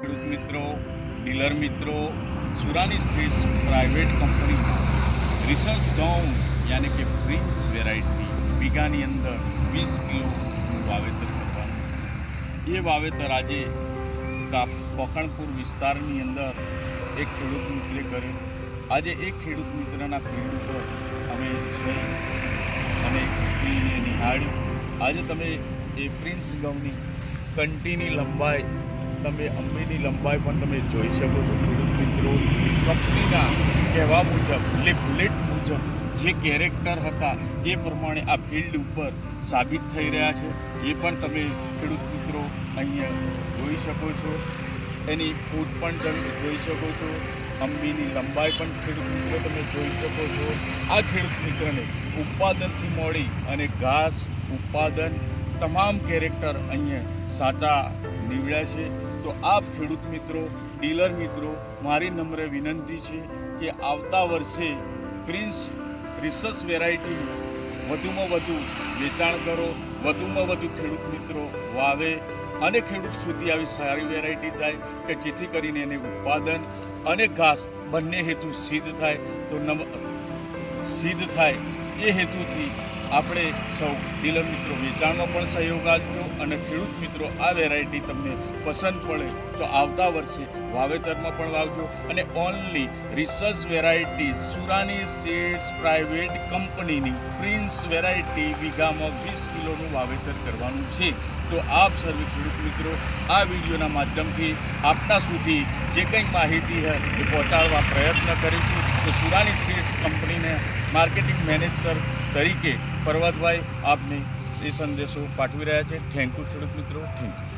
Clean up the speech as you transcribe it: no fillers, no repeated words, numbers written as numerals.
ખેડૂત મિત્રો, ડીલર મિત્રો, સુરાની સ્ટ્રીટ્સ પ્રાઇવેટ કંપનીમાં રિસર્ચ ઘઉં યાની કે પ્રિન્સ વેરાયટી વીઘાની અંદર 20 કિલોનું વાવેતર કરવાનું। એ વાવેતર આજે કોકણપુર વિસ્તારની અંદર એક ખેડૂત મિત્રે કર્યું। આજે એક ખેડૂત મિત્રના ફિલ્ડ ઉપર અમે જઈ અને એને નિહાળ્યું। આજે તમે એ પ્રિન્સ ઘઉંની કંટીની લંબાઈ, તમે અંબીની લંબાઈ પણ તમે જોઈ શકો છો। ખેડૂત મિત્રો, કંપનીના કહેવા મુજબ, લીફલેટ મુજબ જે કેરેક્ટર હતા એ પ્રમાણે આ ફિલ્ડ ઉપર સાબિત થઈ રહ્યા છે। એ પણ તમે ખેડૂત મિત્રો અહીંયા જોઈ શકો છો। એની ફૂટ પણ જોઈ શકો છો, અંબીની લંબાઈ પણ ખેડૂત મિત્રો તમે જોઈ શકો છો। આ ખેડૂત મિત્રને ઉત્પાદનથી મોડી અને ઘાસ ઉત્પાદન તમામ કેરેક્ટર અહીંયા સાચા નીવડ્યા છે। તો આપ ખેડૂત મિત્રો, ડીલર મિત્રો, મારી નમ્ર વિનંતી છે કે આવતા વર્ષે પ્રિન્સ રિસર્ચ વેરાયટીનું વધુમાં વધુ વેચાણ કરો, વધુમાં વધુ ખેડૂત મિત્રો વાવે અને ખેડૂત સુધી આવી સારી વેરાયટી જાય કે જેથી કરીને એને ઉત્પાદન અને ઘાસ બંને હેતુ સિદ્ધ થાય। એ હેતુથી આપણે સૌ ડીલર મિત્રો વેચાણમાં પણ સહયોગ આપજો અને ખેડૂત મિત્રો આ વેરાયટી તમને પસંદ પડે તો આવતા વર્ષે વાવેતરમાં પણ વાવજો। અને ઓનલી રિસર્ચ વેરાયટી સુરાની સીડ્સ પ્રાઇવેટ કંપનીની પ્રિન્સ વેરાયટી વીઘામાં 20 કિલોનું વાવેતર કરવાનું છે। તો આપ સર્વે ખેડૂત મિત્રો આ વિડીયોના માધ્યમથી આપના સુધી જે કંઈ માહિતી છે એ પહોંચાડવા પ્રયત્ન કરીશું। તો સુરાની સીડ્સ કંપનીને માર્કેટિંગ મેનેજર તરીકે પર્વતભાઈ આપને એ સંદેશો પાઠવી રહ્યા છે। થેન્ક યુ ખેડૂત મિત્રો, થેન્ક યુ।